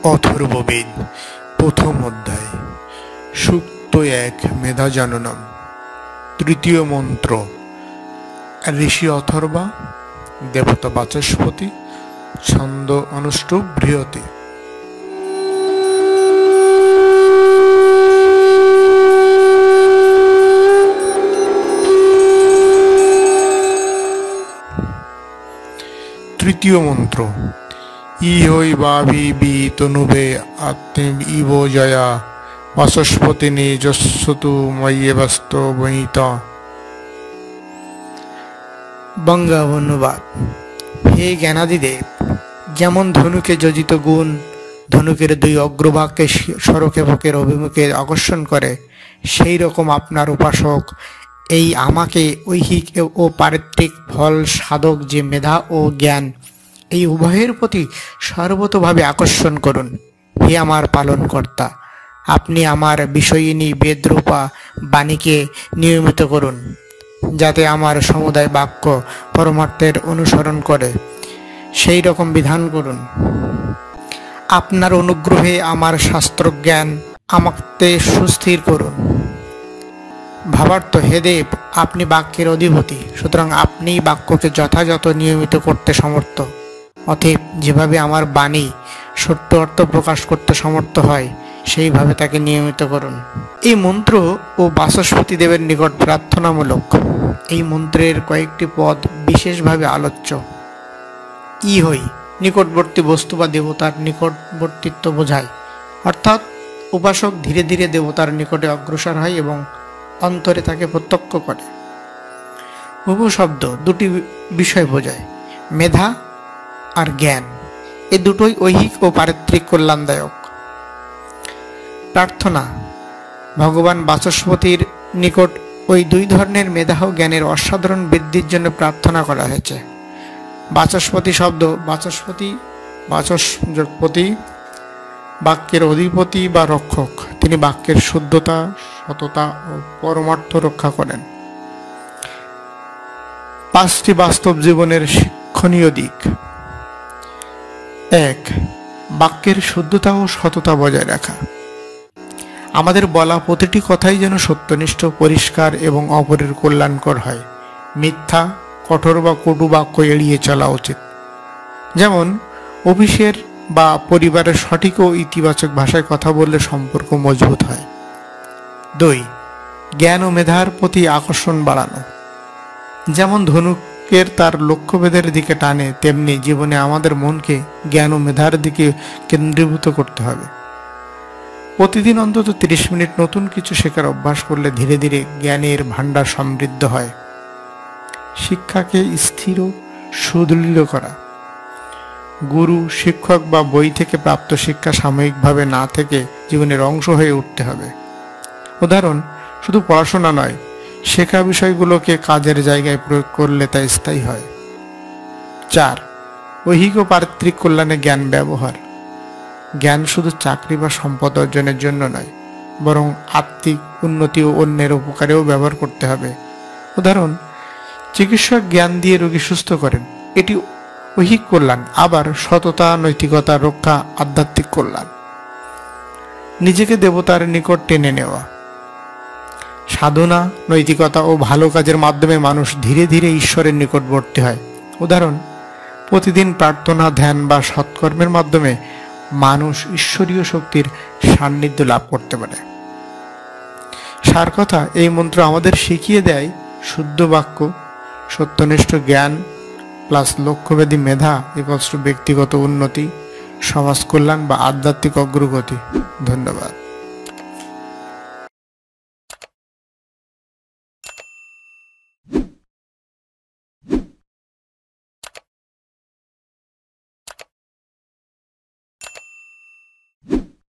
অথর্ববেদ প্রথম অধ্যায় সূক্ত ১ মেধা জননম। তৃতীয় মন্ত্র ঋষি অথর্বা, দেবতা বাচস্পতি, ছন্দ অনুষ্টুপ বৃহতি। তৃতীয় মন্ত্র ইহৈ বাভি বি তনুবে আত্ম ইব জয়া বাচস্পতি নিজস্বতু ময়্যবস্ত বহিত। বঙ্গা অনুবাদ। হে জ্ঞানাদিদেব, যেমন ধনুকে যোজিত গুণ ধনুকের দুই অগ্রভাগকে সরকেবকের অভিমুখে আকর্ষণ করে, সেই রকম আপনার উপাসক এই আমাকে ঐহিক ও পারিত্রিক ফল সাধক যে মেধা ও জ্ঞান, এই উভয়ের প্রতি সর্বতোভাবে আকর্ষণ করুন। হে আমার পালনকর্তা, আপনি আমার বিষয়িনী বেদরূপা বাণীকে নিয়মিত করুন, যাতে আমার সমুদায় বাক্য পরমার্থের অনুসরণ করে, সেই রকম বিধান করুন। আপনার অনুগ্রহে আমার শাস্ত্রজ্ঞান আমাকে সুস্থির করুন। ভাবার্থ, হে দেব, আপনি বাক্যের অধিপতি, সুতরাং আপনি বাক্যকে যথাযথ নিয়মিত করতে সমর্থ। অতএব যেভাবে আমার বাণী সত্য অর্থ প্রকাশ করতে সমর্থ হয়, সেইভাবে তাকে নিয়মিত করুন। এই মন্ত্র ও বাচস্পতি দেবের নিকট প্রার্থনামূলক। এই মন্ত্রের কয়েকটি পদ বিশেষভাবে আলোচ্য। ইহৈ নিকটবর্তী বস্তু বা দেবতার নিকটবর্তীত্ব বোঝায়, অর্থাৎ উপাসক ধীরে ধীরে দেবতার নিকটে অগ্রসর হয় এবং অন্তরে তাকে প্রত্যক্ষ করে। উভ শব্দ দুটি বিষয় বোঝায়, মেধা আর জ্ঞান। এ দুটোই ঐহিক ও পারিত্রিক কল্যাণদায়ক। প্রার্থনা ভগবান বাচস্পতির নিকট ওই দুই ধরনের মেধা ও জ্ঞানের অসাধারণ বৃদ্ধির জন্য প্রার্থনা করা হয়েছে। বাচস্পতি শব্দ বাচস্পতি বাক্যের অধিপতি বা রক্ষক। তিনি বাক্যের শুদ্ধতা, সততা ও পরমার্থ রক্ষা করেন। 5টি বাস্তব জীবনের শিক্ষণীয় দিক। 1. বাক্যের শুদ্ধতা ও সততা বজায় রাখা। আমাদের বলা প্রতিটি কথাই যেন সত্যনিষ্ঠ, পরিষ্কার এবং অপরের কল্যাণকর হয়। মিথ্যা, কঠোর বা কটু বাক্য এড়িয়ে চলা উচিত। যেমন অফিসের বা পরিবারের সঠিক ও ইতিবাচক ভাষায় কথা বললে সম্পর্ক মজবুত হয়। 2. জ্ঞান ও মেধার প্রতি আকর্ষণ বাড়ানো। যেমন ধনুকের তার লক্ষ্যভেদের দিকে টানে, তেমনি জীবনে আমাদের মনকে জ্ঞান ও মেধার দিকে কেন্দ্রীভূত করতে হবে। প্রতিদিন অন্তত 30 মিনিট নতুন কিছু শেখার অভ্যাস করলে ধীরে ধীরে জ্ঞানের ভাণ্ডার সমৃদ্ধ হয়। শিক্ষাকে স্থির ও সুদৃঢ় করা। গুরু, শিক্ষক বা বই থেকে প্রাপ্ত শিক্ষা সাময়িকভাবে না থেকে জীবনের অংশ হয়ে উঠতে হবে। উদাহরণ, শুধু পড়াশোনা নয়, শেখা বিষয়গুলোকে কাজের জায়গায় প্রয়োগ করলে তা স্থায়ী হয়। 4. ঐহিক ও পারিত্রিক কল্যাণে জ্ঞান ব্যবহার। জ্ঞান শুধু চাকরি বা সম্পদ অর্জনের জন্য নয়, বরং আত্মিক উন্নতি ও অন্যের উপকারেও ব্যবহার করতে হবে। উদাহরণ, চিকিৎসক জ্ঞান দিয়ে রোগী সুস্থ করেন, এটি ঐহিক কল্যাণ। আবার সততা, নৈতিকতা রক্ষা আধ্যাত্মিক কল্যাণ। নিজেকে দেবতার নিকট টেনে নেওয়া। সাধনা, নৈতিকতা ও ভালো কাজের মাধ্যমে মানুষ ধীরে ধীরে ঈশ্বরের নিকটবর্তী হয়। উদাহরণ, প্রতিদিন প্রার্থনা, ধ্যান বা সৎকর্মের মাধ্যমে মানুষ ঈশ্বরীয় শক্তির সান্নিধ্য লাভ করতে পারে। সার কথা, এই মন্ত্র আমাদের শিখিয়ে দেয় শুদ্ধ বাক্য, সত্যনিষ্ঠ জ্ঞান প্লাস লক্ষ্যভেদী মেধা = ব্যক্তিগত উন্নতি, সমাজ কল্যাণ বা আধ্যাত্মিক অগ্রগতি। ধন্যবাদ।